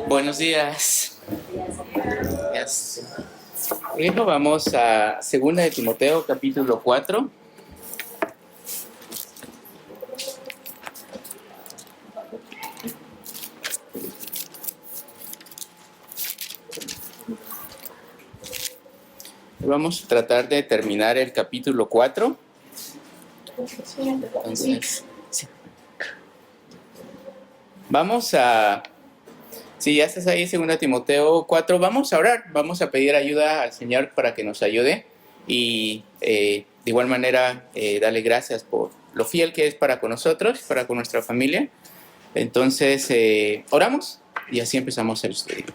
Buenos días. Yes. Bueno, vamos a 2 de Timoteo, capítulo 4. Vamos a tratar de terminar el capítulo 4. Entonces, sí. Vamos a... Si ya estás ahí, 2 Timoteo 4, vamos a orar. Vamos a pedir ayuda al Señor para que nos ayude. Y de igual manera, darle gracias por lo fiel que es para con nosotros, para con nuestra familia. Entonces, oramos y así empezamos el estudio.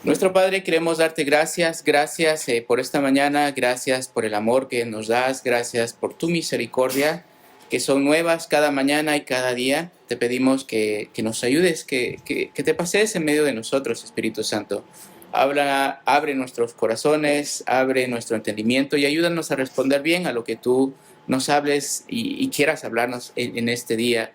Nuestro Padre, queremos darte gracias por esta mañana, gracias por el amor que nos das, gracias por tu misericordia, que son nuevas cada mañana y cada día. Te pedimos que nos ayudes, que te pasees en medio de nosotros, Espíritu Santo. Abre nuestros corazones, abre nuestro entendimiento y ayúdanos a responder bien a lo que tú nos hables y quieras hablarnos en este día.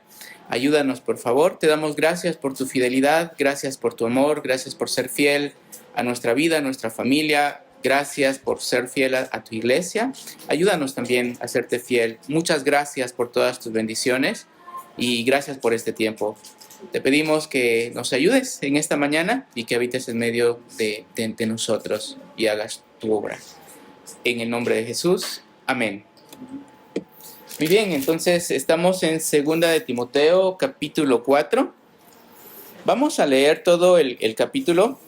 Ayúdanos, por favor. Te damos gracias por tu fidelidad, gracias por tu amor, gracias por ser fiel a nuestra vida, a nuestra familia. Gracias por ser fiel a tu iglesia. Ayúdanos también a serte fiel. Muchas gracias por todas tus bendiciones y gracias por este tiempo. Te pedimos que nos ayudes en esta mañana y que habites en medio de nosotros y hagas tu obra. En el nombre de Jesús. Amén. Muy bien, entonces estamos en 2 de Timoteo, capítulo 4. Vamos a leer todo el capítulo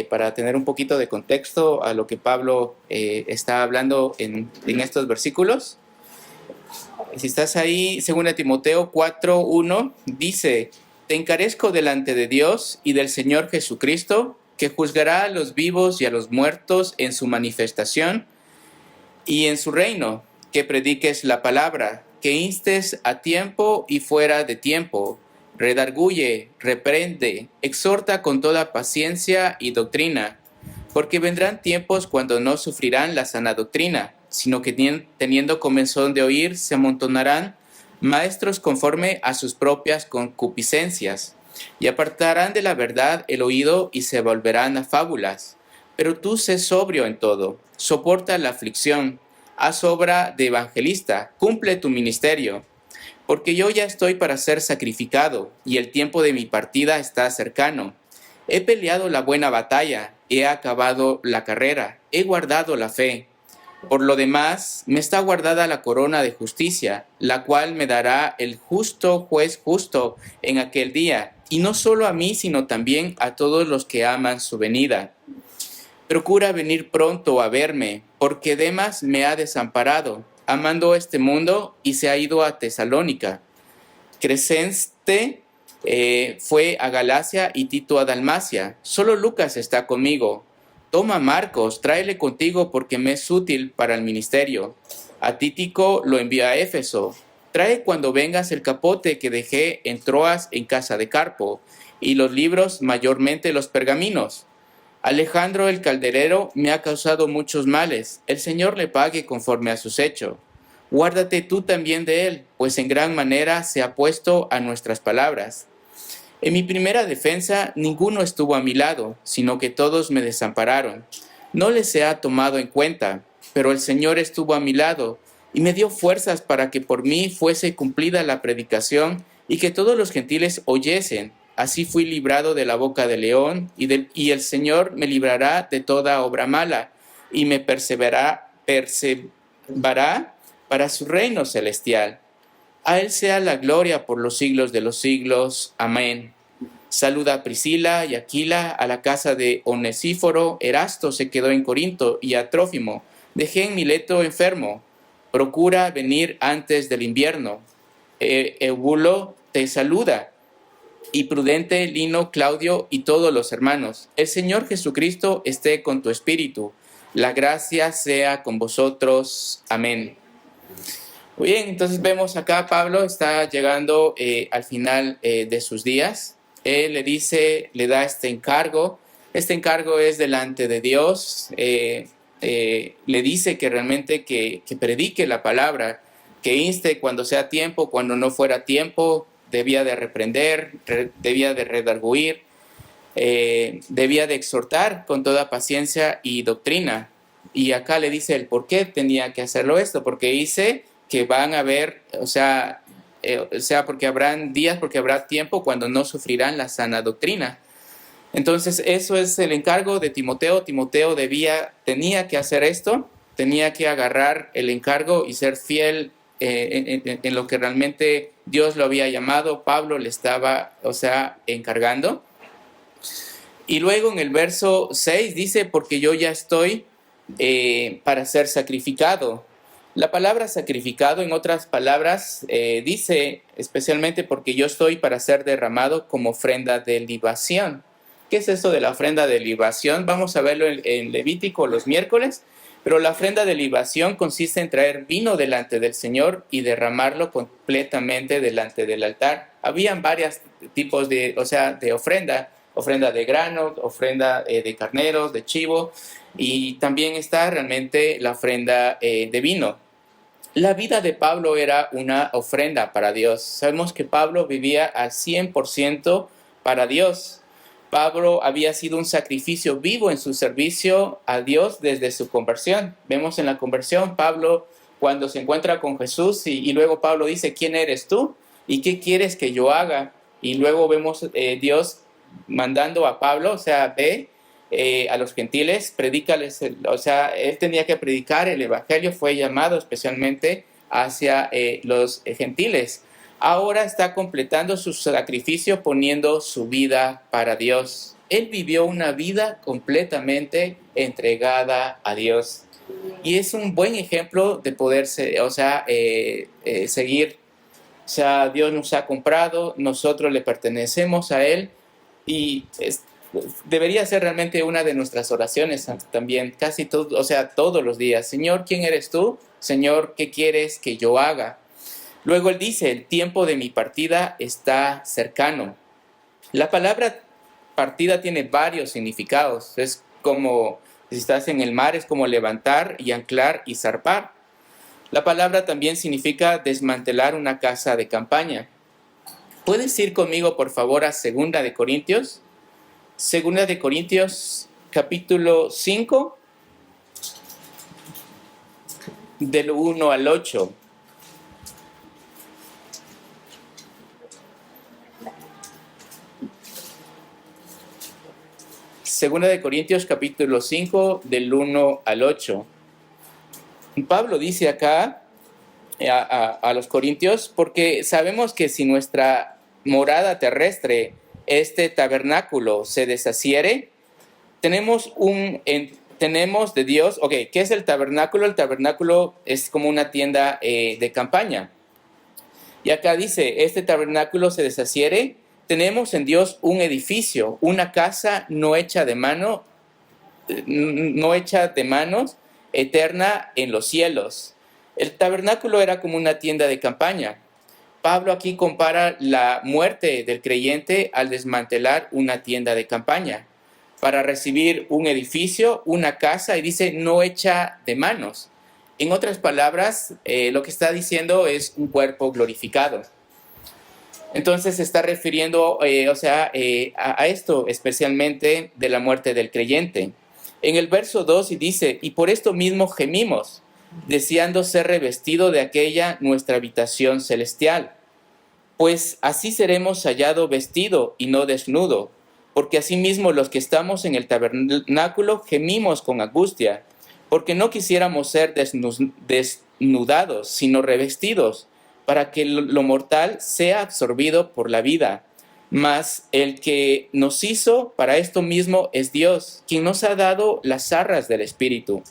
para tener un poquito de contexto a lo que Pablo está hablando en estos versículos. Si estás ahí, 2 de Timoteo 4:1 dice: Te encarezco delante de Dios y del Señor Jesucristo, que juzgará a los vivos y a los muertos en su manifestación y en su reino, que prediques la palabra, que instes a tiempo y fuera de tiempo, redarguye, reprende, exhorta con toda paciencia y doctrina, porque vendrán tiempos cuando no sufrirán la sana doctrina, sino que teniendo comezón de oír, se amontonarán maestros conforme a sus propias concupiscencias, y apartarán de la verdad el oído y se volverán a fábulas. Pero tú sé sobrio en todo, soporta la aflicción, haz obra de evangelista, cumple tu ministerio, porque yo ya estoy para ser sacrificado, y el tiempo de mi partida está cercano. He peleado la buena batalla, he acabado la carrera, he guardado la fe. Por lo demás, me está guardada la corona de justicia, la cual me dará el justo juez justo en aquel día, y no solo a mí, sino también a todos los que aman su venida. Procura venir pronto a verme, porque Demas me ha desamparado, amando este mundo, y se ha ido a Tesalónica. Crescente fue a Galacia y Tito a Dalmacia. Solo Lucas está conmigo. Toma Marcos, tráele contigo porque me es útil para el ministerio. A Tíquico lo envía a Éfeso. Trae cuando vengas el capote que dejé en Troas en casa de Carpo, y los libros, mayormente los pergaminos. Alejandro el calderero me ha causado muchos males. El Señor le pague conforme a sus hechos. Guárdate tú también de él, pues en gran manera se ha puesto a nuestras palabras. En mi primera defensa ninguno estuvo a mi lado, sino que todos me desampararon. No les he tomado en cuenta, pero el Señor estuvo a mi lado y me dio fuerzas para que por mí fuese cumplida la predicación y que todos los gentiles oyesen. Así fui librado de la boca del león y el Señor me librará de toda obra mala y me perseverará para su reino celestial. A Él sea la gloria por los siglos de los siglos. Amén. Saluda a Priscila y Aquila, a la casa de Onesíforo. Erasto se quedó en Corinto y a Trófimo dejé en Mileto enfermo. Procura venir antes del invierno. Eubulo te saluda, y Prudente, Lino, Claudio y todos los hermanos. El Señor Jesucristo esté con tu espíritu. La gracia sea con vosotros. Amén. Muy bien, entonces vemos acá Pablo está llegando al final de sus días. Él le da este encargo. Este encargo es delante de Dios. Le dice que realmente que predique la palabra, que inste cuando sea tiempo, cuando no fuera tiempo, debía de reprender, debía de redarguir. debía de exhortar con toda paciencia y doctrina. Y acá le dice el por qué tenía que hacerlo esto, porque dice que van a haber, porque habrán días, porque habrá tiempo cuando no sufrirán la sana doctrina. Entonces eso es el encargo de Timoteo. Timoteo tenía que hacer esto, tenía que agarrar el encargo y ser fiel en lo que realmente Dios lo había llamado. Pablo le estaba, encargando. Y luego en el verso 6 dice, porque yo ya estoy para ser sacrificado. La palabra sacrificado, en otras palabras, dice especialmente porque yo estoy para ser derramado como ofrenda de libación. ¿Qué es eso de la ofrenda de libación? Vamos a verlo en Levítico los miércoles, pero la ofrenda de libación consiste en traer vino delante del Señor y derramarlo completamente delante del altar. Habían varios tipos de ofrenda de grano, ofrenda de carneros, de chivo, y también está realmente la ofrenda de vino. La vida de Pablo era una ofrenda para Dios. Sabemos que Pablo vivía al 100% para Dios. Pablo había sido un sacrificio vivo en su servicio a Dios desde su conversión. Vemos en la conversión, Pablo, cuando se encuentra con Jesús, y luego Pablo dice, ¿quién eres tú? ¿Y qué quieres que yo haga? Y luego vemos Dios mandando a Pablo, ve a los gentiles, predícales, él tenía que predicar el evangelio, fue llamado especialmente hacia los gentiles. Ahora está completando su sacrificio poniendo su vida para Dios. Él vivió una vida completamente entregada a Dios. Y es un buen ejemplo de poder seguir. Dios nos ha comprado, nosotros le pertenecemos a Él, y debería ser realmente una de nuestras oraciones también, casi todos los días. Señor, ¿quién eres tú? Señor, ¿qué quieres que yo haga? Luego él dice, el tiempo de mi partida está cercano. La palabra partida tiene varios significados. Es como, si estás en el mar, es como levantar y anclar y zarpar. La palabra también significa desmantelar una casa de campaña. ¿Puedes ir conmigo, por favor, a 2 de Corintios? 2 de Corintios, capítulo 5, del 1 al 8. Segunda de Corintios, capítulo 5, del 1 al 8. Pablo dice acá a los corintios, porque sabemos que si nuestra morada terrestre, este tabernáculo, se deshaciere, tenemos de Dios. ¿Qué es el tabernáculo? El tabernáculo es como una tienda de campaña. Y acá dice, este tabernáculo se deshaciere, tenemos en Dios un edificio, una casa no hecha de manos, eterna en los cielos. El tabernáculo era como una tienda de campaña. Pablo aquí compara la muerte del creyente al desmantelar una tienda de campaña para recibir un edificio, una casa, y dice no hecha de manos. En otras palabras, lo que está diciendo es un cuerpo glorificado. Entonces se está refiriendo a esto, especialmente de la muerte del creyente. En el verso 2 dice, y por esto mismo gemimos, deseando ser revestido de aquella nuestra habitación celestial. Pues así seremos hallado vestido y no desnudo, porque asimismo los que estamos en el tabernáculo gemimos con angustia, porque no quisiéramos ser desnudados, sino revestidos, para que lo mortal sea absorbido por la vida. Mas el que nos hizo para esto mismo es Dios, quien nos ha dado las arras del Espíritu.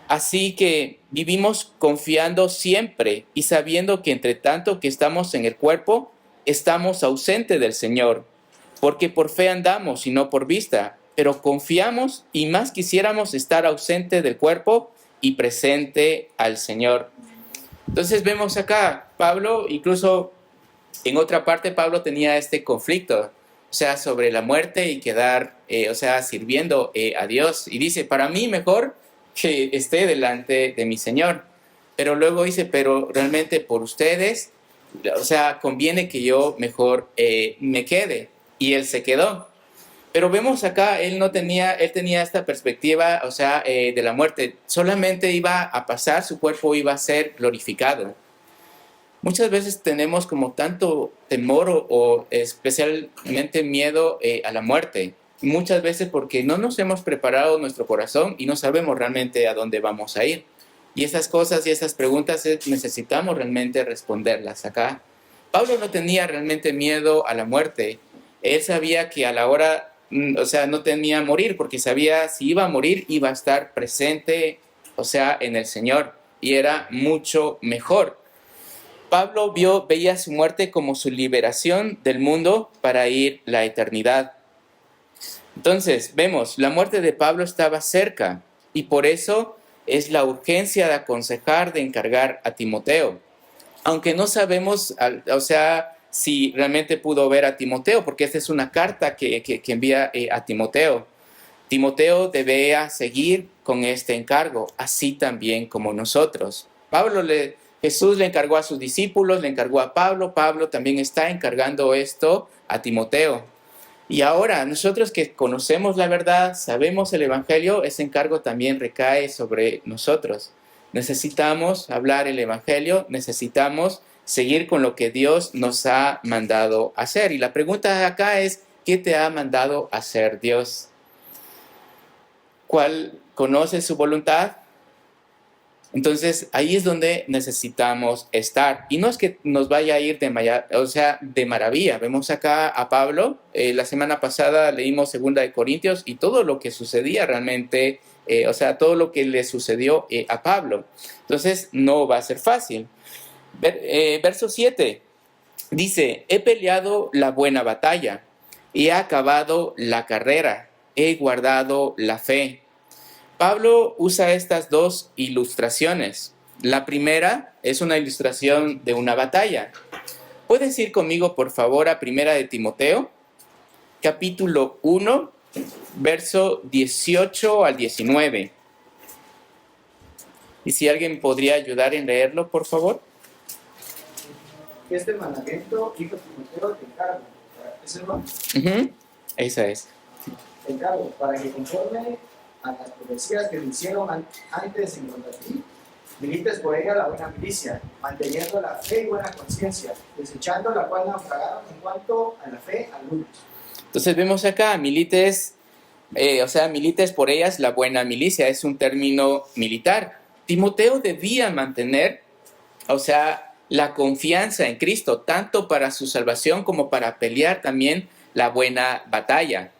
Así que vivimos confiando siempre y sabiendo que entre tanto que estamos en el cuerpo, estamos ausentes del Señor, porque por fe andamos y no por vista, pero confiamos y más quisiéramos estar ausente del cuerpo y presente al Señor. Entonces vemos acá, Pablo, incluso en otra parte, Pablo tenía este conflicto, sobre la muerte y quedar, sirviendo a Dios. Y dice, para mí mejor que esté delante de mi Señor. Pero luego dice, pero realmente por ustedes, conviene que yo mejor me quede. Y él se quedó. Pero vemos acá, él tenía esta perspectiva, o sea, de la muerte. Solamente iba a pasar, su cuerpo iba a ser glorificado. Muchas veces tenemos como tanto temor o especialmente miedo a la muerte. Muchas veces porque no nos hemos preparado nuestro corazón y no sabemos realmente a dónde vamos a ir. Y esas cosas y esas preguntas necesitamos realmente responderlas acá. Pablo no tenía realmente miedo a la muerte. Él sabía que a la hora, o sea, no temía morir porque sabía si iba a morir iba a estar presente, o sea, en el Señor. Y era mucho mejor. Pablo veía su muerte como su liberación del mundo para ir la eternidad. Entonces, vemos, la muerte de Pablo estaba cerca y por eso es la urgencia de aconsejar, de encargar a Timoteo. Aunque no sabemos, o sea, si realmente pudo ver a Timoteo, porque esta es una carta que envía a Timoteo. Timoteo debía seguir con este encargo, así también como nosotros. Jesús le encargó a sus discípulos, le encargó a Pablo, Pablo también está encargando esto a Timoteo. Y ahora, nosotros que conocemos la verdad, sabemos el Evangelio, ese encargo también recae sobre nosotros. Necesitamos hablar el Evangelio, necesitamos seguir con lo que Dios nos ha mandado hacer. Y la pregunta acá es, ¿qué te ha mandado hacer Dios? ¿Cuál conoce su voluntad? Entonces, ahí es donde necesitamos estar. Y no es que nos vaya a ir de maravilla. Vemos acá a Pablo. La semana pasada leímos 2 de Corintios y todo lo que sucedía realmente, o sea, todo lo que le sucedió a Pablo. Entonces, no va a ser fácil. Verso 7 dice, he peleado la buena batalla, he acabado la carrera, he guardado la fe. Pablo usa estas dos ilustraciones. La primera es una ilustración de una batalla. ¿Puedes ir conmigo, por favor, a 1 de Timoteo, capítulo 1, verso 18 al 19? Y si alguien podría ayudar en leerlo, por favor. Este mandamiento, hijo Timoteo, te encargo. ¿Ese no? Esa es. Te encargo para que conforme a las profecías que me hicieron antes en contra de ti, milites por ella la buena milicia, manteniendo la fe y buena conciencia, desechando la cual naufragaron en cuanto a la fe algunos. Entonces vemos acá, milites por ellas la buena milicia, es un término militar. Timoteo debía mantener, la confianza en Cristo, tanto para su salvación como para pelear también la buena batalla.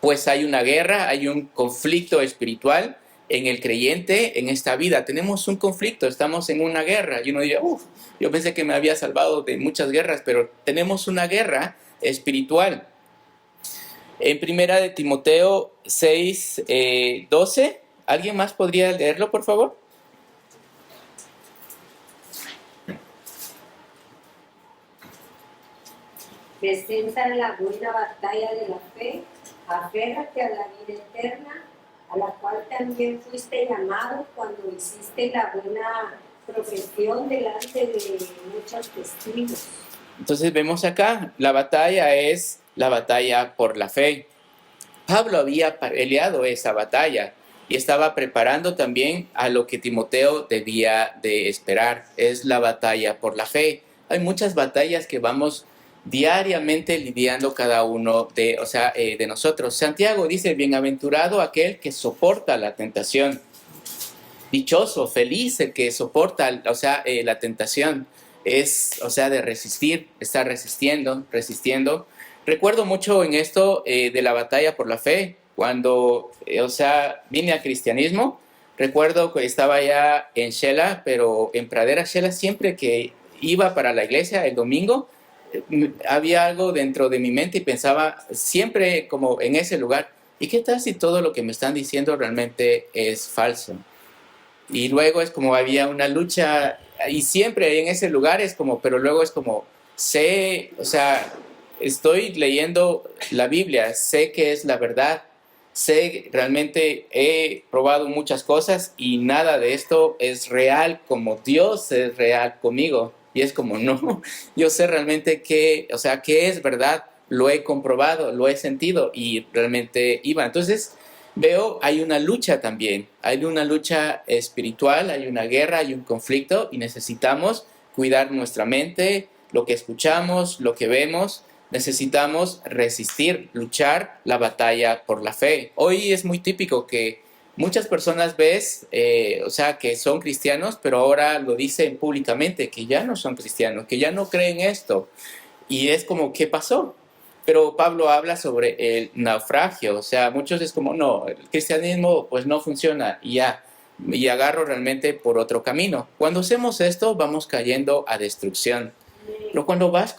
Pues hay una guerra, hay un conflicto espiritual en el creyente en esta vida. Tenemos un conflicto, estamos en una guerra. Y uno diría, yo pensé que me había salvado de muchas guerras, pero tenemos una guerra espiritual. En 1 de Timoteo 6, 12, ¿alguien más podría leerlo, por favor? Presenta la buena batalla de la fe, aférrate a la vida eterna, a la cual también fuiste llamado cuando hiciste la buena profesión delante de muchos testigos. Entonces vemos acá, la batalla es la batalla por la fe. Pablo había peleado esa batalla y estaba preparando también a lo que Timoteo debía de esperar. Es la batalla por la fe. Hay muchas batallas que vamos diariamente lidiando cada uno de nosotros. Santiago dice, bienaventurado aquel que soporta la tentación. Dichoso, feliz el que soporta, la tentación. Es, de resistir, estar resistiendo. Recuerdo mucho en esto de la batalla por la fe, cuando, vine al cristianismo. Recuerdo que estaba ya en Shela, pero en Pradera Shela, siempre que iba para la iglesia el domingo, había algo dentro de mi mente y pensaba siempre como en ese lugar, ¿y qué tal si todo lo que me están diciendo realmente es falso? Y luego es como había una lucha y siempre en ese lugar es como, pero luego es como, estoy leyendo la Biblia, sé que es la verdad, realmente he probado muchas cosas y nada de esto es real como Dios es real conmigo. Y es como, no, yo sé realmente qué es verdad, lo he comprobado, lo he sentido y realmente iba. Entonces veo, hay una lucha también, hay una lucha espiritual, hay una guerra, hay un conflicto y necesitamos cuidar nuestra mente, lo que escuchamos, lo que vemos. Necesitamos resistir, luchar la batalla por la fe. Hoy es muy típico que muchas personas ves, que son cristianos, pero ahora lo dicen públicamente, que ya no son cristianos, que ya no creen esto. Y es como, ¿qué pasó? Pero Pablo habla sobre el naufragio, o sea, muchos es como, no, el cristianismo pues no funciona y ya, y agarro realmente por otro camino. Cuando hacemos esto, vamos cayendo a destrucción. Pero cuando vas,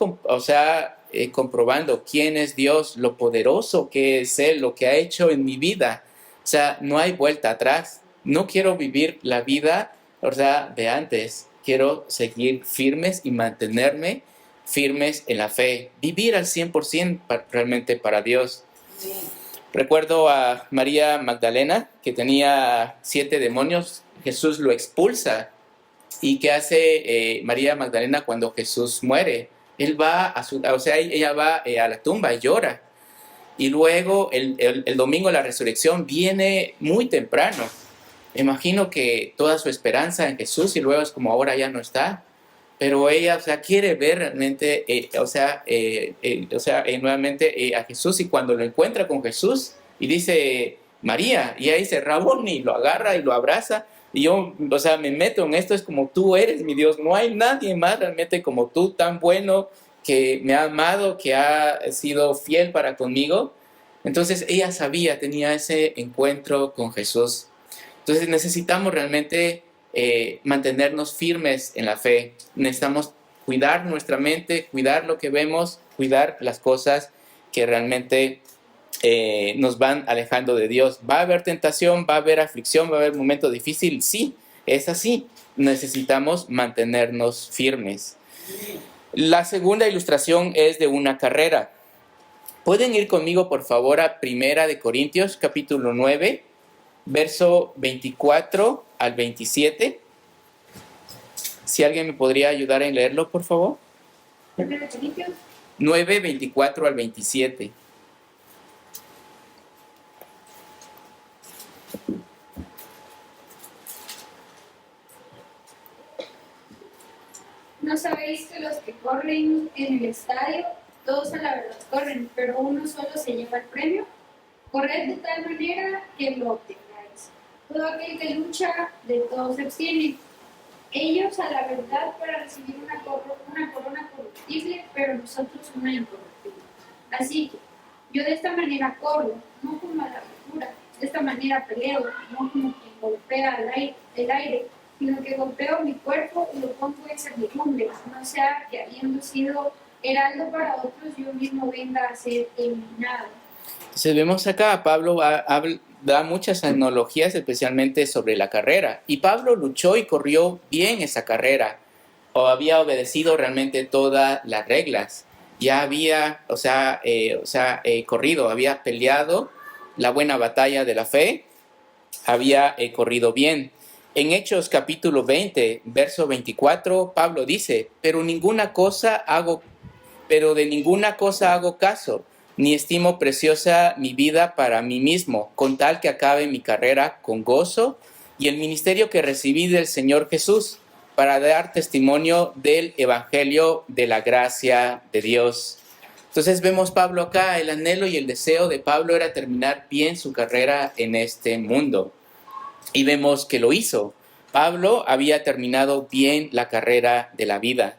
comprobando quién es Dios, lo poderoso que es Él, lo que ha hecho en mi vida, o sea, no hay vuelta atrás. No quiero vivir la vida, de antes. Quiero seguir firmes y mantenerme firmes en la fe. Vivir al 100% realmente para Dios. Recuerdo a María Magdalena, que tenía 7 demonios. Jesús lo expulsa. ¿Y qué hace María Magdalena cuando Jesús muere? Ella va a la tumba y llora. Y luego el domingo de la resurrección viene muy temprano. Imagino que toda su esperanza en Jesús y luego es como ahora ya no está. Pero ella, quiere ver realmente, nuevamente a Jesús, y cuando lo encuentra con Jesús y dice María, y ella dice Raboni, lo agarra y lo abraza. Y yo, me meto en esto, es como tú eres mi Dios, no hay nadie más realmente como tú, tan bueno, que me ha amado, que ha sido fiel para conmigo. Entonces ella sabía, tenía ese encuentro con Jesús. Entonces necesitamos realmente mantenernos firmes en la fe. Necesitamos cuidar nuestra mente, cuidar lo que vemos, cuidar las cosas que realmente nos van alejando de Dios. ¿Va a haber tentación? ¿Va a haber aflicción? ¿Va a haber momentos difíciles? Sí, es así. Necesitamos mantenernos firmes. La segunda ilustración es de una carrera. ¿Pueden ir conmigo, por favor, a 1 de Corintios, capítulo 9, verso 24 al 27? Si alguien me podría ayudar en leerlo, por favor. 1 de Corintios 9, 24 al 27. ¿No sabéis que los que corren en el estadio, todos a la verdad corren, pero uno solo se lleva el premio? Corred de tal manera que lo obtengáis. Todo aquel que lucha, de todos se abstiene. Ellos a la verdad para recibir una corona corruptible, pero nosotros una incorruptible. Así que yo de esta manera corro, no como a la locura. De esta manera peleo, no como quien golpea el aire, sino que golpeo mi cuerpo y lo pongo en servidumbre, no sea que habiendo sido heraldo para otros, yo mismo venga a ser eliminado. Entonces vemos acá, Pablo da muchas analogías, especialmente sobre la carrera. Y Pablo luchó y corrió bien esa carrera, o había obedecido realmente todas las reglas. Ya había, corrido, había peleado la buena batalla de la fe, había corrido bien. En Hechos capítulo 20, verso 24, Pablo dice, pero de ninguna cosa hago caso, ni estimo preciosa mi vida para mí mismo, con tal que acabe mi carrera con gozo y el ministerio que recibí del Señor Jesús, para dar testimonio del evangelio de la gracia de Dios. Entonces vemos Pablo acá, el anhelo y el deseo de Pablo era terminar bien su carrera en este mundo. Y vemos que lo hizo. Pablo había terminado bien la carrera de la vida.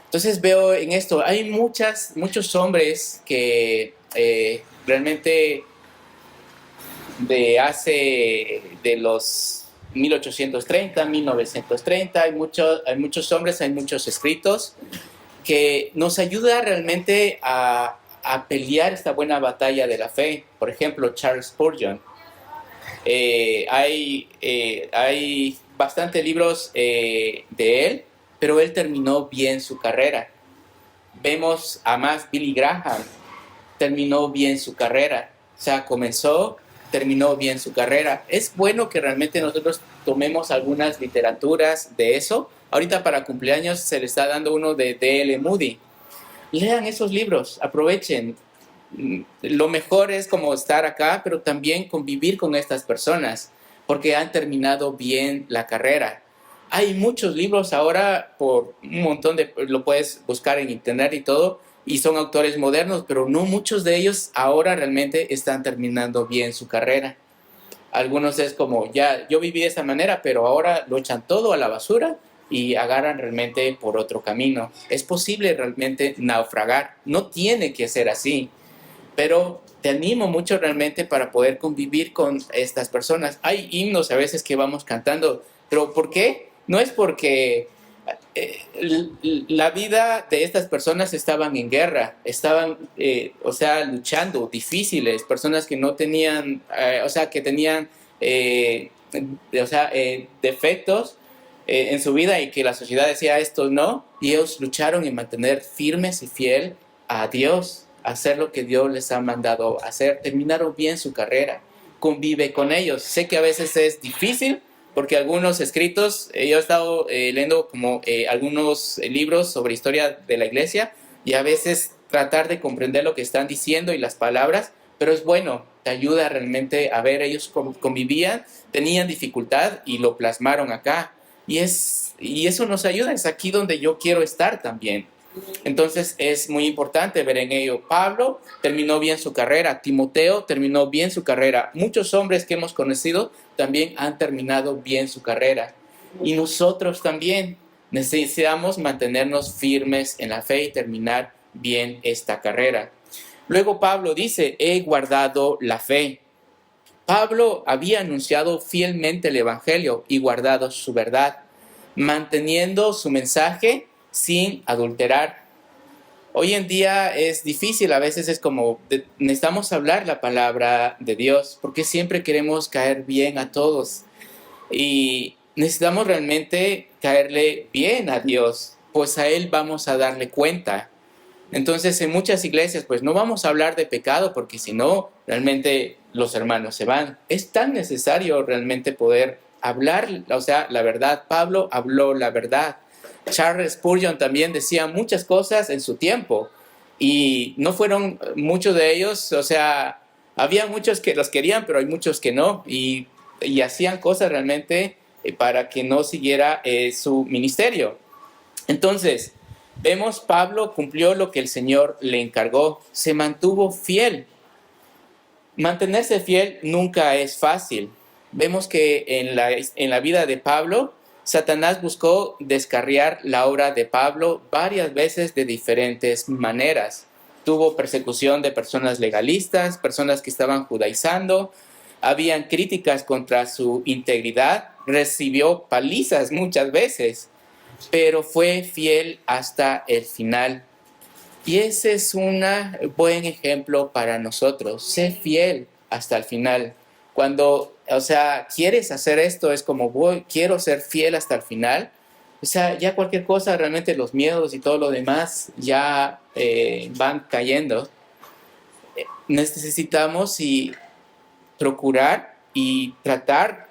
Entonces veo en esto, hay muchos hombres que realmente de los 1830, 1930, hay muchos hombres, hay muchos escritos que nos ayuda realmente a pelear esta buena batalla de la fe. Por ejemplo, Charles Spurgeon. Hay bastantes libros de él, pero él terminó bien su carrera. Vemos a más Billy Graham, terminó bien su carrera. O sea, terminó bien su carrera. Es bueno que realmente nosotros tomemos algunas literaturas de eso. Ahorita para cumpleaños se le está dando uno de D.L. Moody. lean esos libros, aprovechen. Lo mejor es como estar acá, pero también convivir con estas personas, porque han terminado bien la carrera. Hay muchos libros ahora, por un montón lo puedes buscar en internet y todo, y son autores modernos, pero no muchos de ellos ahora realmente están terminando bien su carrera. Algunos es como, ya, yo viví de esa manera, pero ahora lo echan todo a la basura y agarran realmente por otro camino. Es posible realmente naufragar, no tiene que ser así, pero te animo mucho realmente para poder convivir con estas personas. Hay himnos a veces que vamos cantando, pero ¿por qué? No es porque la vida de estas personas estaban en guerra, estaban, luchando, difíciles, personas que no tenían, que tenían, defectos en su vida y que la sociedad decía esto no, y ellos lucharon en mantener firmes y fiel a Dios, hacer lo que Dios les ha mandado hacer, terminaron bien su carrera, convive con ellos. Sé que a veces es difícil, porque algunos escritos, yo he estado leyendo como algunos libros sobre historia de la iglesia, y a veces tratar de comprender lo que están diciendo y las palabras, pero es bueno, te ayuda realmente a ver, ellos convivían, tenían dificultad y lo plasmaron acá, y eso nos ayuda, es aquí donde yo quiero estar también. Entonces es muy importante ver en ello. Pablo terminó bien su carrera, Timoteo terminó bien su carrera, muchos hombres que hemos conocido también han terminado bien su carrera, y nosotros también necesitamos mantenernos firmes en la fe y terminar bien esta carrera. Luego Pablo dice, he guardado la fe. Pablo había anunciado fielmente el evangelio y guardado su verdad, manteniendo su mensaje sin adulterar. Hoy en día es difícil, a veces es como, necesitamos hablar la palabra de Dios, porque siempre queremos caer bien a todos. Y necesitamos realmente caerle bien a Dios, pues a Él vamos a darle cuenta. Entonces en muchas iglesias pues no vamos a hablar de pecado, porque si no, realmente los hermanos se van. Es tan necesario realmente poder hablar, la verdad. Pablo habló la verdad. Charles Spurgeon también decía muchas cosas en su tiempo, y no fueron muchos de ellos, había muchos que los querían, pero hay muchos que no, y hacían cosas realmente para que no siguiera su ministerio. Entonces, vemos Pablo cumplió lo que el Señor le encargó, se mantuvo fiel. Mantenerse fiel nunca es fácil. Vemos que en la vida de Pablo, Satanás buscó descarriar la obra de Pablo varias veces de diferentes maneras. Tuvo persecución de personas legalistas, personas que estaban judaizando, habían críticas contra su integridad, recibió palizas muchas veces, pero fue fiel hasta el final. Y ese es un buen ejemplo para nosotros, sé fiel hasta el final. Cuando, quieres hacer esto, es como, quiero ser fiel hasta el final. Ya cualquier cosa, realmente los miedos y todo lo demás ya van cayendo. Necesitamos procurar y tratar,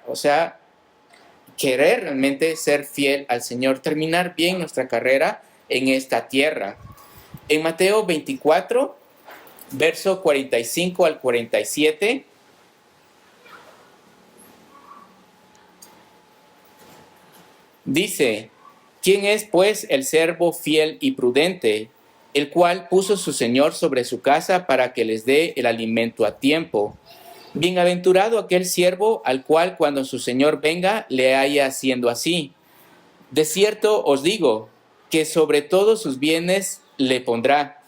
querer realmente ser fiel al Señor, terminar bien nuestra carrera en esta tierra. En Mateo 24, verso 45 al 47, dice, ¿quién es pues el siervo fiel y prudente, el cual puso su Señor sobre su casa para que les dé el alimento a tiempo? Bienaventurado aquel siervo al cual cuando su Señor venga le haya haciendo así. De cierto os digo que sobre todos sus bienes le pondrá.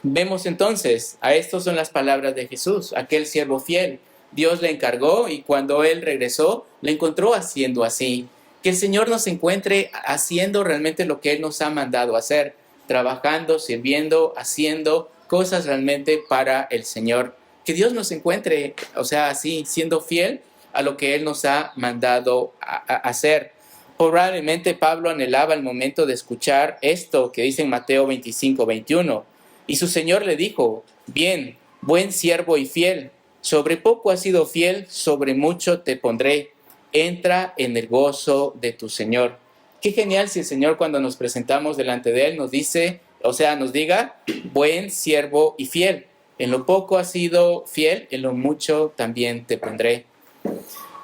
Vemos entonces, a estos son las palabras de Jesús, aquel siervo fiel. Dios le encargó y cuando él regresó, le encontró haciendo así. Que el Señor nos encuentre haciendo realmente lo que Él nos ha mandado hacer, trabajando, sirviendo, haciendo cosas realmente para el Señor. Que Dios nos encuentre, así, siendo fiel a lo que Él nos ha mandado a hacer. Probablemente Pablo anhelaba el momento de escuchar esto que dice en Mateo 25, 21. Y su Señor le dijo, bien, buen siervo y fiel, sobre poco has sido fiel, sobre mucho te pondré. Entra en el gozo de tu Señor. Qué genial si el Señor, cuando nos presentamos delante de Él, nos dice, o sea, nos diga, buen siervo y fiel. En lo poco has sido fiel, en lo mucho también te pondré.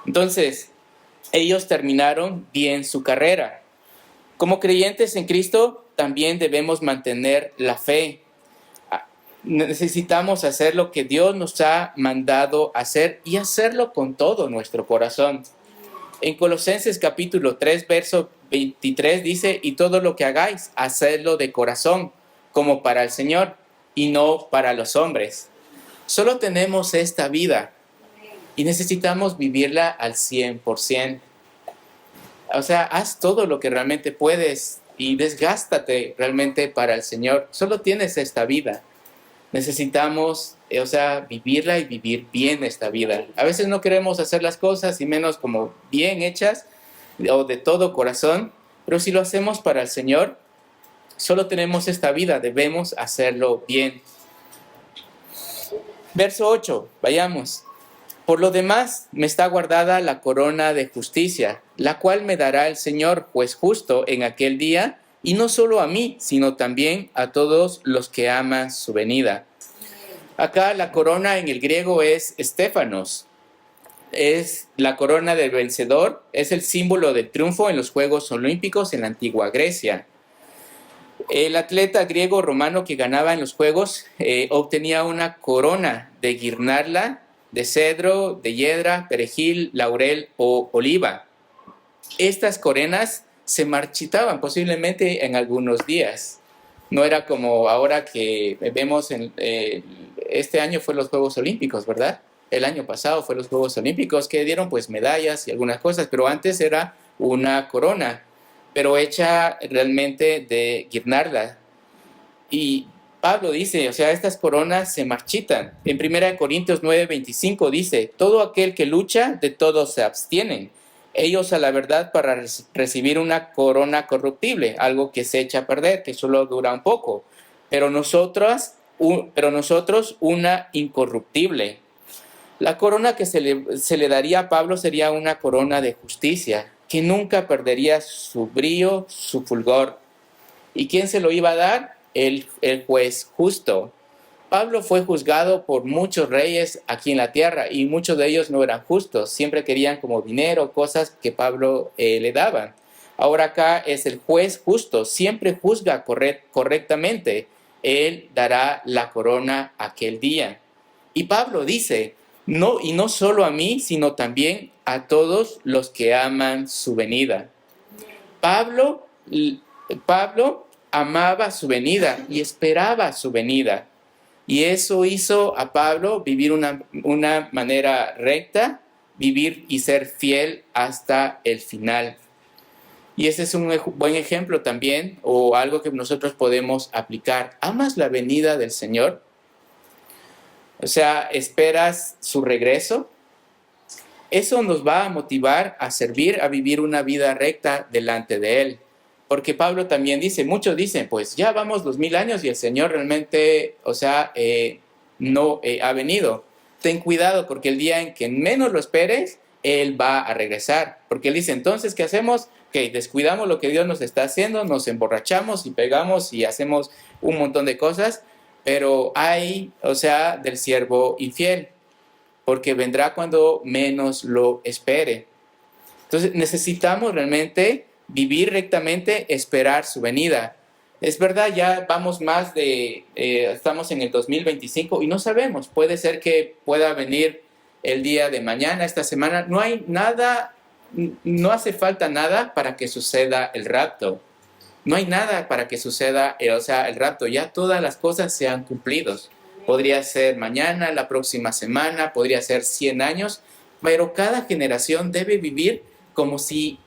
Entonces, ellos terminaron bien su carrera. Como creyentes en Cristo, también debemos mantener la fe. Necesitamos hacer lo que Dios nos ha mandado hacer y hacerlo con todo nuestro corazón. En Colosenses capítulo 3, verso 23 dice, y todo lo que hagáis, hacedlo de corazón, como para el Señor y no para los hombres. Solo tenemos esta vida y necesitamos vivirla al 100%. O sea, haz todo lo que realmente puedes y desgástate realmente para el Señor. Solo tienes esta vida. Necesitamos, vivirla y vivir bien esta vida. A veces no queremos hacer las cosas y menos como bien hechas o de todo corazón, pero si lo hacemos para el Señor, solo tenemos esta vida, debemos hacerlo bien. Verso 8, vayamos. Por lo demás, me está guardada la corona de justicia, la cual me dará el Señor, juez justo, en aquel día, y no solo a mí, sino también a todos los que aman su venida. Acá la corona en el griego es Stéphanos. Es la corona del vencedor, es el símbolo del triunfo en los Juegos Olímpicos en la antigua Grecia. El atleta griego romano que ganaba en los Juegos obtenía una corona de guirnalda, de cedro, de hiedra, perejil, laurel o oliva. Estas coronas se marchitaban posiblemente en algunos días. No era como ahora que vemos, este año fue los Juegos Olímpicos, ¿verdad? El año pasado fue los Juegos Olímpicos que dieron pues medallas y algunas cosas, pero antes era una corona, pero hecha realmente de guirnalda. Y Pablo dice, estas coronas se marchitan. En 1 Corintios 9:25 dice, todo aquel que lucha, de todo se abstienen. Ellos a la verdad para recibir una corona corruptible, algo que se echa a perder, que solo dura un poco. Pero nosotros una incorruptible. La corona que se le daría a Pablo sería una corona de justicia, que nunca perdería su brillo, su fulgor. ¿Y quién se lo iba a dar? El juez justo. Pablo fue juzgado por muchos reyes aquí en la tierra y muchos de ellos no eran justos. Siempre querían como dinero, cosas que Pablo le daban. Ahora acá es el juez justo, siempre juzga correctamente. Él dará la corona aquel día. Y Pablo dice, no, y no solo a mí, sino también a todos los que aman su venida. Pablo amaba su venida y esperaba su venida. Y eso hizo a Pablo vivir una manera recta, vivir y ser fiel hasta el final. Y ese es un buen ejemplo también, o algo que nosotros podemos aplicar. ¿Amas la venida del Señor? ¿Esperas su regreso? Eso nos va a motivar a servir, a vivir una vida recta delante de Él. Porque Pablo también dice, muchos dicen, pues ya vamos 2000 años y el Señor realmente, no ha venido. Ten cuidado porque el día en que menos lo esperes, Él va a regresar. Porque Él dice, entonces, ¿qué hacemos? Que descuidamos lo que Dios nos está haciendo, nos emborrachamos y pegamos y hacemos un montón de cosas, pero hay, del siervo infiel, porque vendrá cuando menos lo espere. Entonces necesitamos realmente vivir rectamente, esperar su venida. Es verdad, ya vamos estamos en el 2025 y no sabemos, puede ser que pueda venir el día de mañana, esta semana. No hay nada, no hace falta nada para que suceda el rapto. No hay nada para que suceda, el rapto. Ya todas las cosas se han cumplido. Podría ser mañana, la próxima semana, podría ser 100 años, pero cada generación debe vivir como si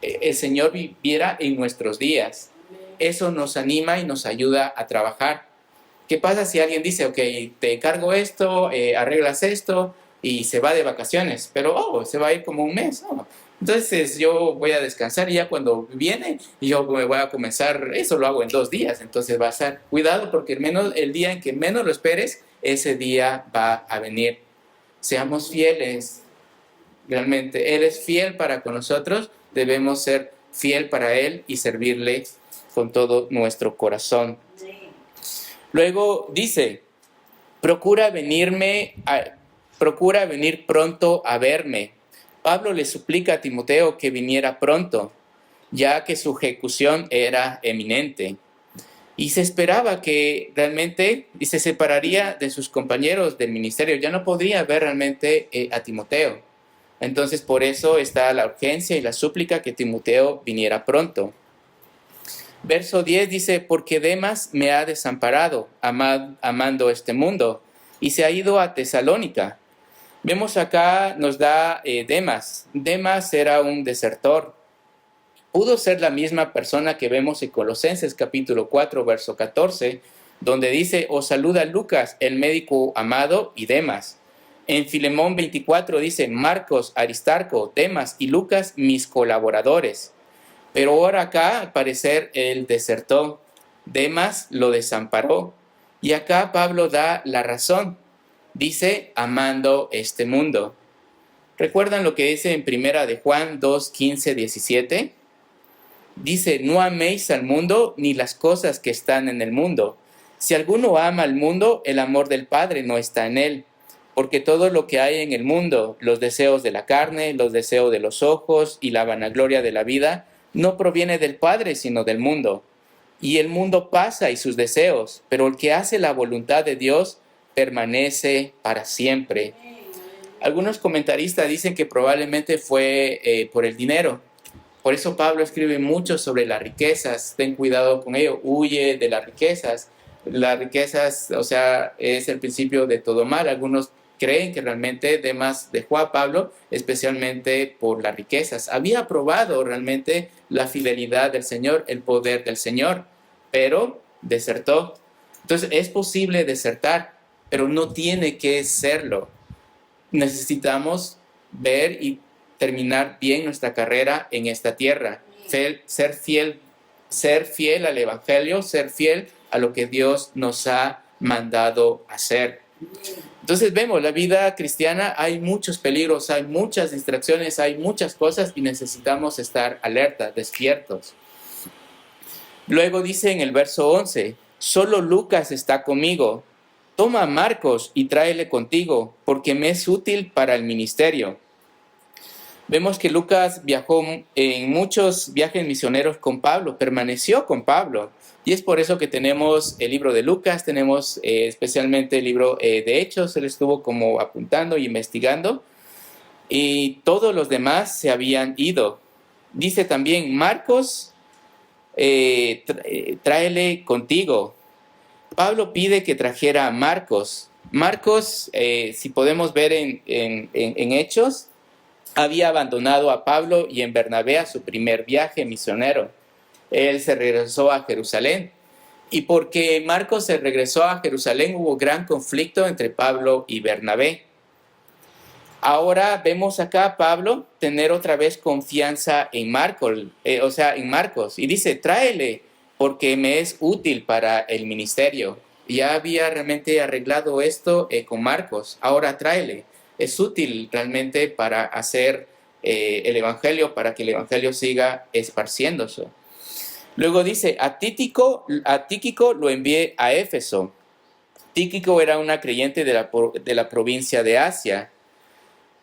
el Señor viviera en nuestros días. Eso nos anima y nos ayuda a trabajar. ¿Qué pasa si alguien dice, ok, te encargo esto, arreglas esto y se va de vacaciones, pero se va a ir como un mes? Entonces yo voy a descansar y ya cuando viene yo me voy a comenzar, eso lo hago en 2 días, entonces va a ser cuidado porque el día en que menos lo esperes, ese día va a venir. Seamos fieles, realmente Él es fiel para con nosotros, debemos ser fiel para Él y servirle con todo nuestro corazón. Luego dice, procura venir pronto a verme. Pablo le suplica a Timoteo que viniera pronto, ya que su ejecución era eminente. Y se esperaba que realmente se separaría de sus compañeros del ministerio. Ya no podría ver realmente a Timoteo. Entonces, por eso está la urgencia y la súplica que Timoteo viniera pronto. Verso 10 dice, porque Demas me ha desamparado, amando este mundo, y se ha ido a Tesalónica. Vemos acá, nos da Demas. Demas era un desertor. Pudo ser la misma persona que vemos en Colosenses capítulo 4, verso 14, donde dice, os saluda Lucas, el médico amado, y Demas. En Filemón 24 dice, Marcos, Aristarco, Demas y Lucas, mis colaboradores. Pero ahora acá, al parecer, él desertó. Demas lo desamparó. Y acá Pablo da la razón. Dice, amando este mundo. ¿Recuerdan lo que dice en primera de Juan 2, 15, 17? Dice, no améis al mundo ni las cosas que están en el mundo. Si alguno ama al mundo, el amor del Padre no está en él. Porque todo lo que hay en el mundo, los deseos de la carne, los deseos de los ojos y la vanagloria de la vida, no proviene del Padre, sino del mundo. Y el mundo pasa y sus deseos, pero el que hace la voluntad de Dios permanece para siempre. Algunos comentaristas dicen que probablemente fue por el dinero. Por eso Pablo escribe mucho sobre las riquezas. Ten cuidado con ello, huye de las riquezas. Las riquezas, o sea, es el principio de todo mal. Algunos creen que realmente Demas dejó a Pablo especialmente por las riquezas. Había probado realmente la fidelidad del Señor, el poder del Señor, pero desertó. Entonces es posible desertar, pero no tiene que serlo. Necesitamos ver y terminar bien nuestra carrera en esta tierra. Ser fiel al Evangelio, ser fiel a lo que Dios nos ha mandado hacer. Entonces vemos, la vida cristiana hay muchos peligros, hay muchas distracciones, hay muchas cosas y necesitamos estar alerta, despiertos. Luego dice en el verso 11, solo Lucas está conmigo. Toma a Marcos y tráele contigo, porque me es útil para el ministerio. Vemos que Lucas viajó en muchos viajes misioneros con Pablo, permaneció con Pablo. Y es por eso que tenemos el libro de Lucas, tenemos especialmente el libro de Hechos, él estuvo como apuntando y investigando. Y todos los demás se habían ido. Dice también, Marcos, tráele contigo. Pablo pide que trajera a Marcos. Marcos, si podemos ver en Hechos, había abandonado a Pablo y en Bernabé a su primer viaje misionero. Él se regresó a Jerusalén. Y porque Marcos se regresó a Jerusalén, hubo gran conflicto entre Pablo y Bernabé. Ahora vemos acá a Pablo tener otra vez confianza en Marcos. Y dice, tráele, porque me es útil para el ministerio. Ya había realmente arreglado esto con Marcos. Ahora tráele. Es útil realmente para hacer el evangelio, para que el evangelio siga esparciéndose. Luego dice, a Tíquico lo envié a Éfeso. Tíquico era una creyente de la provincia de Asia.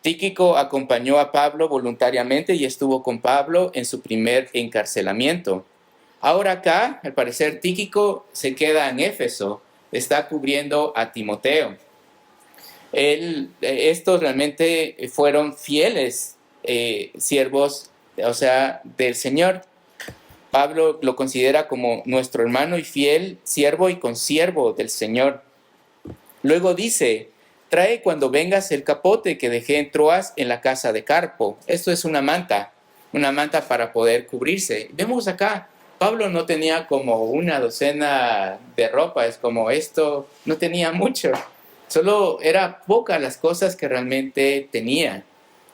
Tíquico acompañó a Pablo voluntariamente y estuvo con Pablo en su primer encarcelamiento. Ahora acá, al parecer, Tíquico se queda en Éfeso, está cubriendo a Timoteo. Estos realmente fueron fieles siervos, del Señor. Pablo lo considera como nuestro hermano y fiel siervo y consiervo del Señor. Luego dice, trae cuando vengas el capote que dejé en Troas en la casa de Carpo. Esto es una manta para poder cubrirse. Vemos acá, Pablo no tenía como una docena de ropa, es como esto, no tenía mucho. Solo era pocas las cosas que realmente tenía.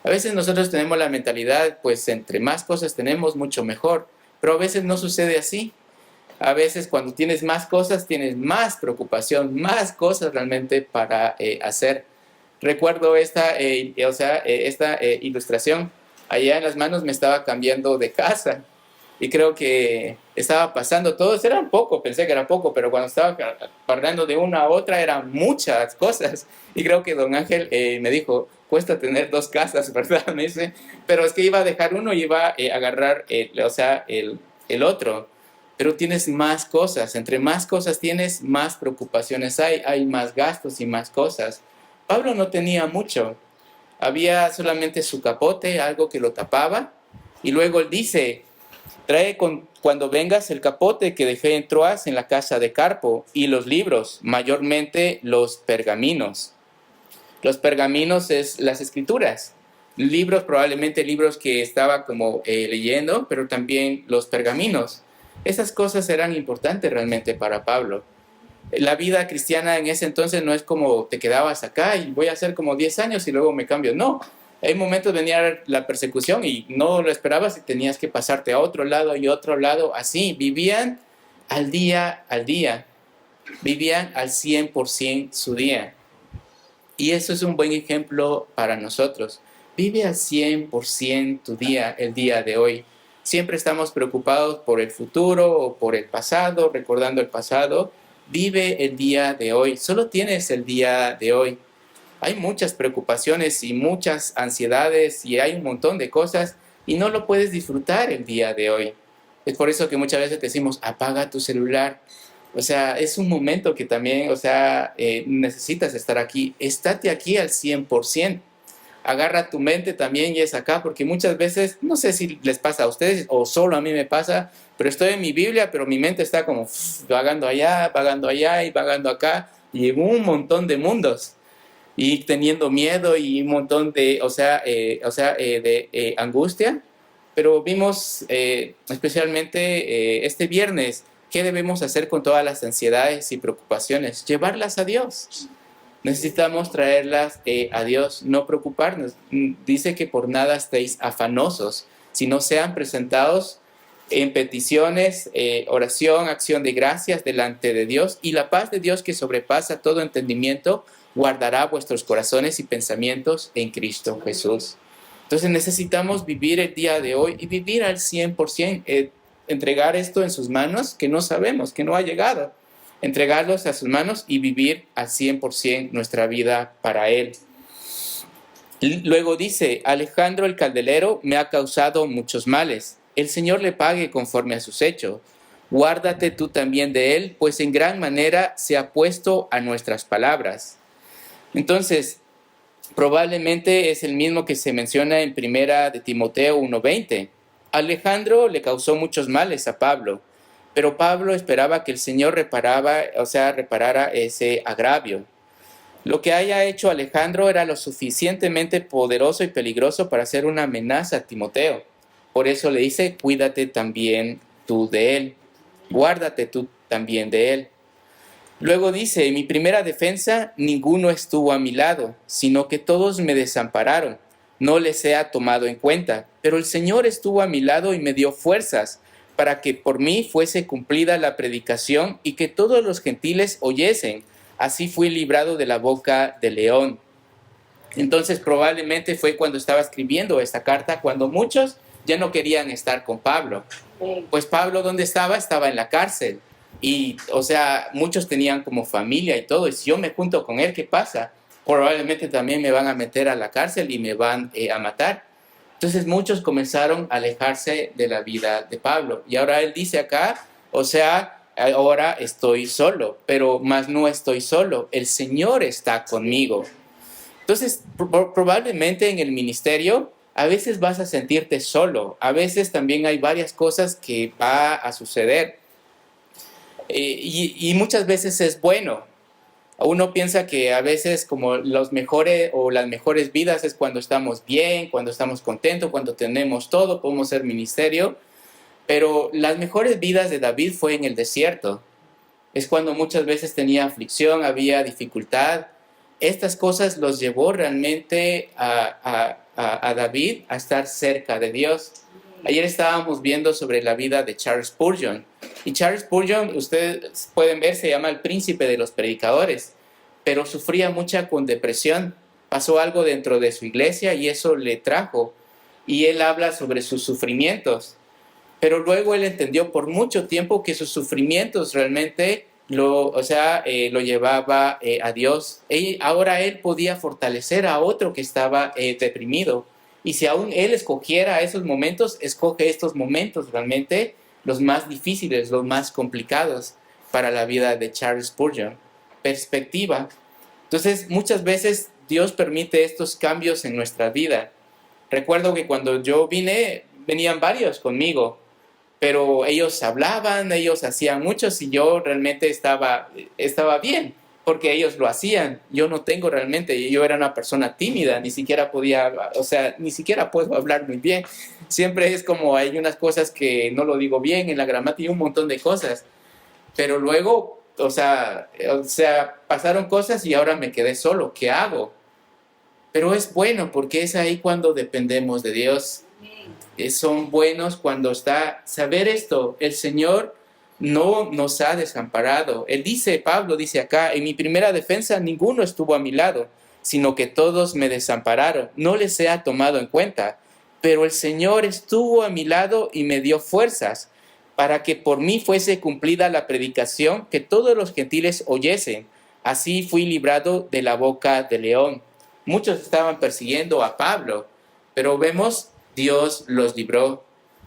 A veces nosotros tenemos la mentalidad, pues entre más cosas tenemos, mucho mejor. Pero a veces no sucede así. A veces cuando tienes más cosas, tienes más preocupación, más cosas realmente para hacer. Recuerdo esta ilustración. Allá en las manos me estaba cambiando de casa. y creo que estaba pasando todo, eso era poco, pensé que era poco, pero cuando estaba hablando de una a otra eran muchas cosas. Y creo que don Ángel me dijo, cuesta tener 2 casas, ¿verdad? Me dice, pero es que iba a dejar uno y iba a agarrar, el otro. Pero tienes más cosas, entre más cosas tienes, más preocupaciones hay más gastos y más cosas. Pablo no tenía mucho, había solamente su capote, algo que lo tapaba, y luego él dice, trae cuando vengas el capote que dejé en Troas en la casa de Carpo, y los libros, mayormente los pergaminos. Los pergaminos es las escrituras. Libros, probablemente libros que estaba como leyendo, pero también los pergaminos. Esas cosas eran importantes realmente para Pablo. La vida cristiana en ese entonces no es como te quedabas acá y voy a hacer como 10 años y luego me cambio. No, hay momentos venía la persecución y no lo esperabas y tenías que pasarte a otro lado y otro lado. Así, vivían al día, vivían al 100% su día. Y eso es un buen ejemplo para nosotros. Vive al 100% tu día, el día de hoy. Siempre estamos preocupados por el futuro o por el pasado, recordando el pasado. Vive el día de hoy. Solo tienes el día de hoy. Hay muchas preocupaciones y muchas ansiedades y hay un montón de cosas y no lo puedes disfrutar el día de hoy. Es por eso que muchas veces decimos, apaga tu celular. O sea, es un momento que también, necesitas estar aquí. Estate aquí al 100%. Agarra tu mente también y es acá, porque muchas veces, no sé si les pasa a ustedes o solo a mí me pasa, pero estoy en mi Biblia, pero mi mente está como vagando allá y vagando acá, y en un montón de mundos, y teniendo miedo y un montón de, angustia. Pero vimos especialmente este viernes, ¿qué debemos hacer con todas las ansiedades y preocupaciones? Llevarlas a Dios. Necesitamos traerlas a Dios, no preocuparnos. Dice que por nada estéis afanosos, sino sean presentados en peticiones, oración, acción de gracias delante de Dios, y la paz de Dios que sobrepasa todo entendimiento guardará vuestros corazones y pensamientos en Cristo Jesús. Entonces necesitamos vivir el día de hoy y vivir al 100%, entregar esto en sus manos que no sabemos, que no ha llegado. Entregarlos a sus manos y vivir al 100% nuestra vida para Él. Luego dice, Alejandro el candelero me ha causado muchos males. El Señor le pague conforme a sus hechos. Guárdate tú también de él, pues en gran manera se ha puesto a nuestras palabras. Entonces, probablemente es el mismo que se menciona en 1 de Timoteo 1:20. Alejandro le causó muchos males a Pablo, pero Pablo esperaba que el Señor reparara ese agravio. Lo que haya hecho Alejandro era lo suficientemente poderoso y peligroso para ser una amenaza a Timoteo. Por eso le dice, cuídate también tú de él, guárdate tú también de él. Luego dice, en mi primera defensa, ninguno estuvo a mi lado, sino que todos me desampararon. No les he tomado en cuenta, pero el Señor estuvo a mi lado y me dio fuerzas para que por mí fuese cumplida la predicación y que todos los gentiles oyesen. Así fui librado de la boca del león. Entonces probablemente fue cuando estaba escribiendo esta carta, cuando muchos ya no querían estar con Pablo. Pues Pablo, ¿dónde estaba? Estaba en la cárcel. Y, muchos tenían como familia y todo. Y si yo me junto con él, ¿qué pasa? Probablemente también me van a meter a la cárcel y me van a matar. Entonces muchos comenzaron a alejarse de la vida de Pablo. Y ahora él dice acá, ahora estoy solo, pero más no estoy solo. El Señor está conmigo. Entonces, probablemente en el ministerio, a veces vas a sentirte solo. A veces también hay varias cosas que va a suceder. Y muchas veces es bueno. Uno piensa que a veces como los mejores o las mejores vidas es cuando estamos bien, cuando estamos contentos, cuando tenemos todo, podemos ser ministerio. Pero las mejores vidas de David fue en el desierto. Es cuando muchas veces tenía aflicción, había dificultad. Estas cosas los llevó realmente a David a estar cerca de Dios. Ayer estábamos viendo sobre la vida de Charles Spurgeon. Y Charles Spurgeon, ustedes pueden ver, se llama el príncipe de los predicadores, pero sufría mucha con depresión. Pasó algo dentro de su iglesia y eso le trajo. Y él habla sobre sus sufrimientos. Pero luego él entendió por mucho tiempo que sus sufrimientos realmente lo llevaba a Dios. Ahora él podía fortalecer a otro que estaba deprimido. Y si aún él escogiera esos momentos, escoge estos momentos realmente los más difíciles, los más complicados para la vida de Charles Spurgeon. Perspectiva. Entonces, muchas veces Dios permite estos cambios en nuestra vida. Recuerdo que cuando yo venían varios conmigo, pero ellos hablaban, ellos hacían muchos y yo realmente estaba bien, porque ellos lo hacían. Yo no tengo realmente, yo era una persona tímida, ni siquiera puedo hablar muy bien. Siempre es como hay unas cosas que no lo digo bien en la gramática y un montón de cosas. Pero luego, pasaron cosas y ahora me quedé solo. ¿Qué hago? Pero es bueno porque es ahí cuando dependemos de Dios. Son buenos cuando saber esto, el Señor no nos ha desamparado. Pablo dice acá, en mi primera defensa ninguno estuvo a mi lado, sino que todos me desampararon, no les he tomado en cuenta, pero el Señor estuvo a mi lado y me dio fuerzas para que por mí fuese cumplida la predicación que todos los gentiles oyesen. Así fui librado de la boca del león. Muchos estaban persiguiendo a Pablo, pero vemos Dios los libró.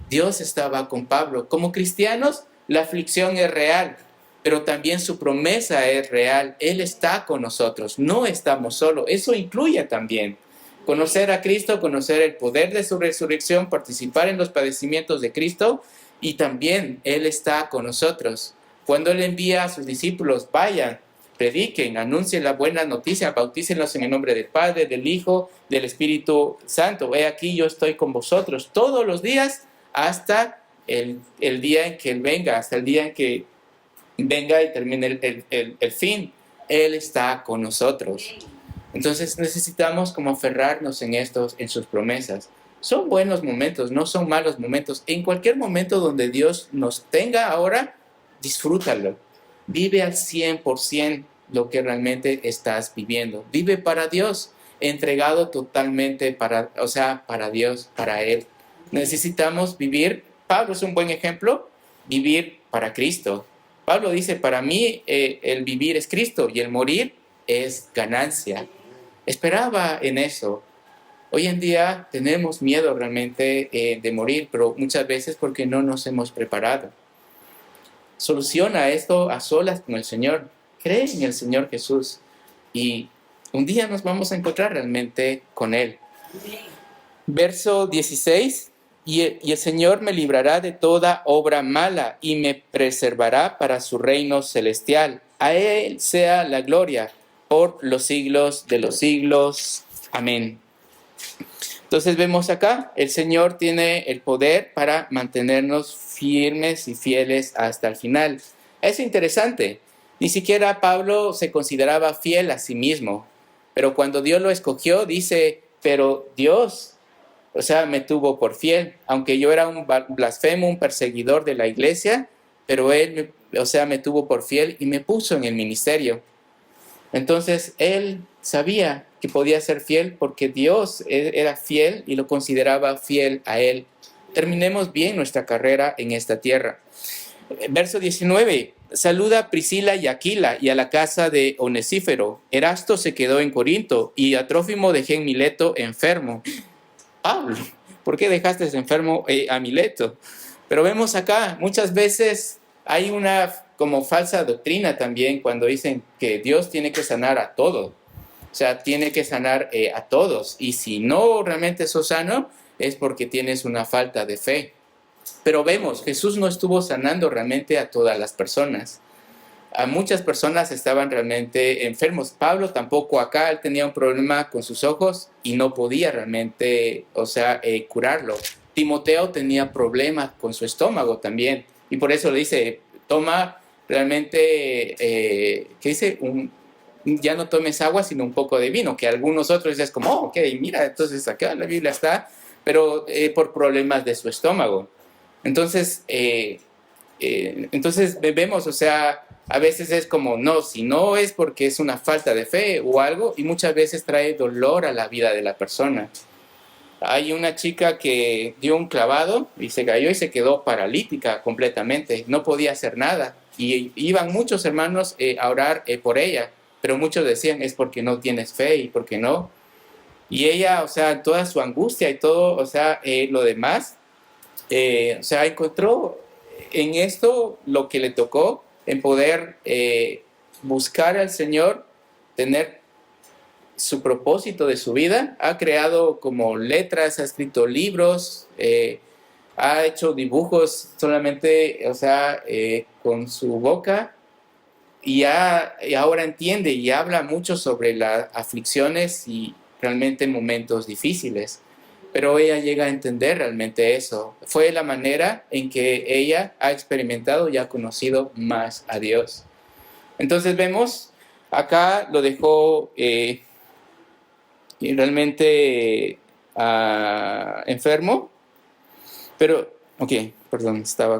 Dios estaba con Pablo. Como cristianos, la aflicción es real, pero también su promesa es real. Él está con nosotros, no estamos solos. Eso incluye también conocer a Cristo, conocer el poder de su resurrección, participar en los padecimientos de Cristo, y también Él está con nosotros. Cuando Él envía a sus discípulos, vayan, prediquen, anuncien la buena noticia, bautícenlos en el nombre del Padre, del Hijo, del Espíritu Santo. He aquí, yo estoy con vosotros todos los días hasta el día en que Él venga, hasta el día en que venga y termine el fin. Él está con nosotros. Entonces necesitamos como aferrarnos en sus promesas. Son buenos momentos, no son malos momentos. En cualquier momento donde Dios nos tenga ahora, disfrútalo. Vive al 100% lo que realmente estás viviendo. Vive para Dios, entregado totalmente para Dios, para Él. Necesitamos vivir, Pablo es un buen ejemplo, vivir para Cristo. Pablo dice, para mí el vivir es Cristo y el morir es ganancia. Esperaba en eso. Hoy en día tenemos miedo realmente de morir, pero muchas veces porque no nos hemos preparado. Soluciona esto a solas con el Señor. Cree en el Señor Jesús y un día nos vamos a encontrar realmente con Él. Verso 16. Y el Señor me librará de toda obra mala y me preservará para su reino celestial. A Él sea la gloria por los siglos de los siglos. Amén. Entonces vemos acá, el Señor tiene el poder para mantenernos firmes y fieles hasta el final. Es interesante, ni siquiera Pablo se consideraba fiel a sí mismo, pero cuando Dios lo escogió, dice, pero Dios, me tuvo por fiel, aunque yo era un blasfemo, un perseguidor de la iglesia, pero Él, me tuvo por fiel y me puso en el ministerio. Entonces, Él sabía que podía ser fiel porque Dios era fiel y lo consideraba fiel a Él. Terminemos bien nuestra carrera en esta tierra. Verso 19. Saluda a Priscila y Aquila y a la casa de Onesífero. Erasto se quedó en Corinto y a Trófimo dejé en Mileto enfermo. Pablo, ¿por qué dejaste enfermo a Mileto? Pero vemos acá, muchas veces hay una como falsa doctrina también cuando dicen que Dios tiene que sanar a todos. Tiene que sanar a todos. Y si no realmente sos sano, es porque tienes una falta de fe. Pero vemos, Jesús no estuvo sanando realmente a todas las personas. A muchas personas estaban realmente enfermos. Pablo tampoco acá, él tenía un problema con sus ojos y no podía realmente, curarlo. Timoteo tenía problemas con su estómago también. Y por eso le dice, toma realmente, ¿qué dice? Ya no tomes agua, sino un poco de vino, que algunos otros es como, ok, mira, entonces acá en la Biblia está, pero por problemas de su estómago. Entonces vemos, a veces es como, no, si no es porque es una falta de fe o algo, y muchas veces trae dolor a la vida de la persona. Hay una chica que dio un clavado y se cayó y se quedó paralítica completamente, no podía hacer nada. Y iban muchos hermanos a orar por ella, pero muchos decían, es porque no tienes fe y porque no. Y ella, o sea, toda su angustia y todo, o sea, lo demás, o sea, encontró en esto lo que le tocó, en poder buscar al Señor, tener su propósito de su vida. Ha creado como letras, ha escrito libros, ha hecho dibujos solamente, o sea, con su boca, y ahora entiende y habla mucho sobre las aflicciones y realmente momentos difíciles. Pero ella llega a entender realmente eso. Fue la manera en que ella ha experimentado y ha conocido más a Dios. Entonces vemos, acá lo dejó realmente enfermo, pero, ok, perdón, estaba...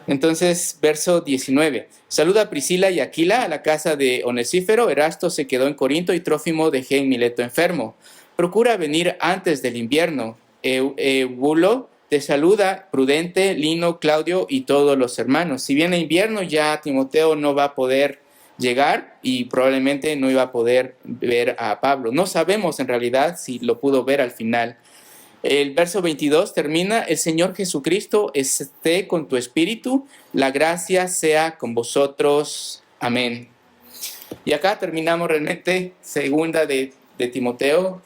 Entonces, verso 19. Saluda a Priscila y Aquila a la casa de Onesífero. Erasto se quedó en Corinto y Trófimo dejé en Mileto enfermo. Procura venir antes del invierno. Eubulo te saluda, Prudente, Lino, Claudio y todos los hermanos. Si viene invierno, ya Timoteo no va a poder llegar y probablemente no iba a poder ver a Pablo. No sabemos en realidad si lo pudo ver al final. El verso 22 termina, el Señor Jesucristo esté con tu espíritu, la gracia sea con vosotros. Amén. Y acá terminamos realmente segunda de Timoteo,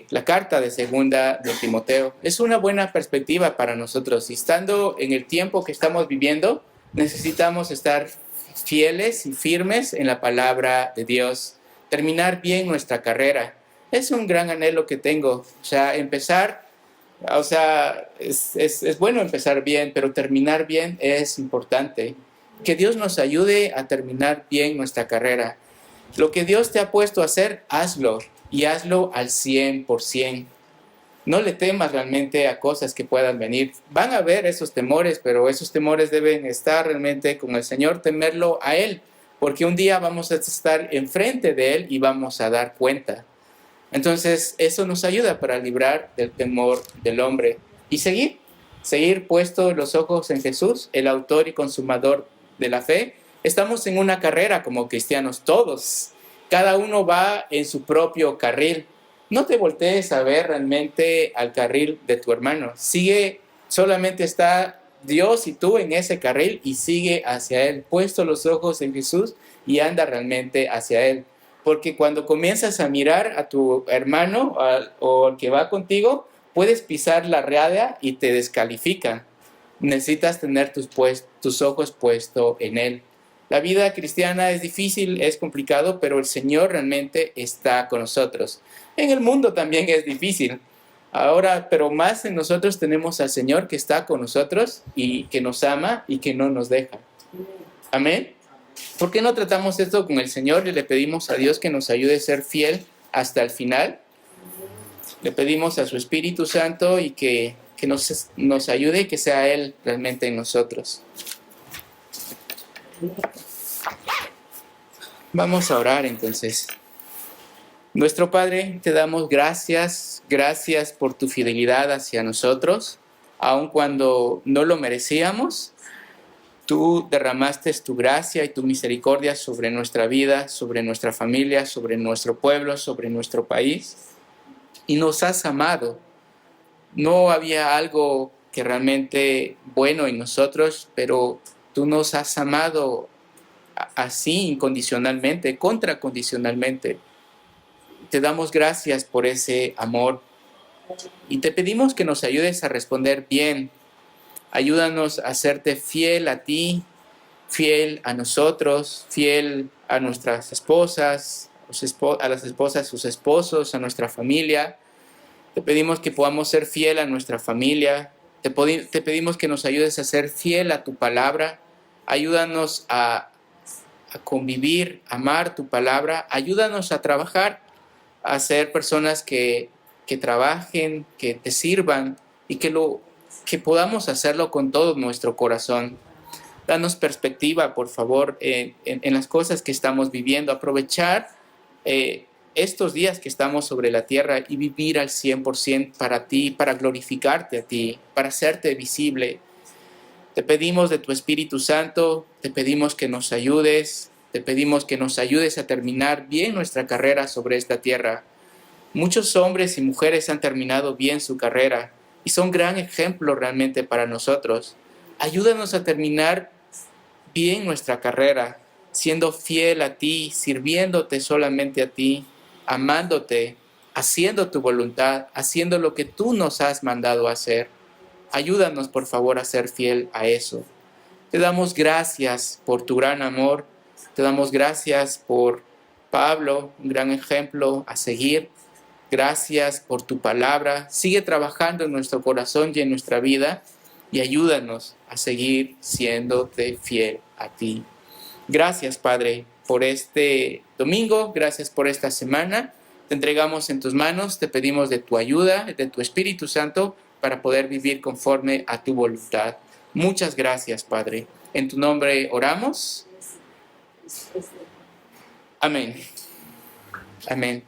la carta de segunda de Timoteo. Es una buena perspectiva para nosotros. Y estando en el tiempo que estamos viviendo, necesitamos estar fieles y firmes en la palabra de Dios, terminar bien nuestra carrera. Es un gran anhelo que tengo, o sea, empezar, o sea, es bueno empezar bien, pero terminar bien es importante. Que Dios nos ayude a terminar bien nuestra carrera. Lo que Dios te ha puesto a hacer, hazlo, y hazlo al 100%. No le temas realmente a cosas que puedan venir. Van a haber esos temores, pero esos temores deben estar realmente con el Señor, temerlo a Él, porque un día vamos a estar enfrente de Él y vamos a dar cuenta. Entonces, eso nos ayuda para librar del temor del hombre y seguir puestos los ojos en Jesús, el autor y consumador de la fe. Estamos en una carrera como cristianos todos. Cada uno va en su propio carril. No te voltees a ver realmente al carril de tu hermano. Solamente está Dios y tú en ese carril y sigue hacia Él. Puesto los ojos en Jesús y anda realmente hacia Él. Porque cuando comienzas a mirar a tu hermano o al que va contigo, puedes pisar la raya y te descalifican. Necesitas tener tus ojos puestos en Él. La vida cristiana es difícil, es complicado, pero el Señor realmente está con nosotros. En el mundo también es difícil. Ahora, pero más en nosotros tenemos al Señor que está con nosotros y que nos ama y que no nos deja. Amén. ¿Por qué no tratamos esto con el Señor y le pedimos a Dios que nos ayude a ser fiel hasta el final? Le pedimos a su Espíritu Santo y que nos ayude y que sea Él realmente en nosotros. Vamos a orar entonces. Nuestro Padre, te damos gracias por tu fidelidad hacia nosotros, aun cuando no lo merecíamos. Tú derramaste tu gracia y tu misericordia sobre nuestra vida, sobre nuestra familia, sobre nuestro pueblo, sobre nuestro país. Y nos has amado. No había algo que realmente bueno en nosotros, pero tú nos has amado así incondicionalmente, contracondicionalmente. Te damos gracias por ese amor. Y te pedimos que nos ayudes a responder bien. Ayúdanos a serte fiel a ti, fiel a nosotros, fiel a nuestras esposas, a las esposas, sus esposos, a nuestra familia. Te pedimos que podamos ser fiel a nuestra familia. Te pedimos que nos ayudes a ser fiel a tu palabra. Ayúdanos a convivir, amar tu palabra. Ayúdanos a trabajar, a ser personas que trabajen, que te sirvan y que podamos hacerlo con todo nuestro corazón. Danos perspectiva, por favor, en las cosas que estamos viviendo. Aprovechar estos días que estamos sobre la tierra y vivir al 100% para ti, para glorificarte a ti, para hacerte visible. Te pedimos de tu Espíritu Santo, te pedimos que nos ayudes, te pedimos que nos ayudes a terminar bien nuestra carrera sobre esta tierra. Muchos hombres y mujeres han terminado bien su carrera y son gran ejemplo realmente para nosotros. Ayúdanos a terminar bien nuestra carrera, siendo fiel a ti, sirviéndote solamente a ti, amándote, haciendo tu voluntad, haciendo lo que tú nos has mandado hacer. Ayúdanos, por favor, a ser fiel a eso. Te damos gracias por tu gran amor. Te damos gracias por Pablo, un gran ejemplo a seguir. Gracias por tu palabra. Sigue trabajando en nuestro corazón y en nuestra vida y ayúdanos a seguir siéndote fiel a ti. Gracias, Padre, por este domingo. Gracias por esta semana. Te entregamos en tus manos. Te pedimos de tu ayuda, de tu Espíritu Santo, para poder vivir conforme a tu voluntad. Muchas gracias, Padre. En tu nombre oramos. Amén. Amén.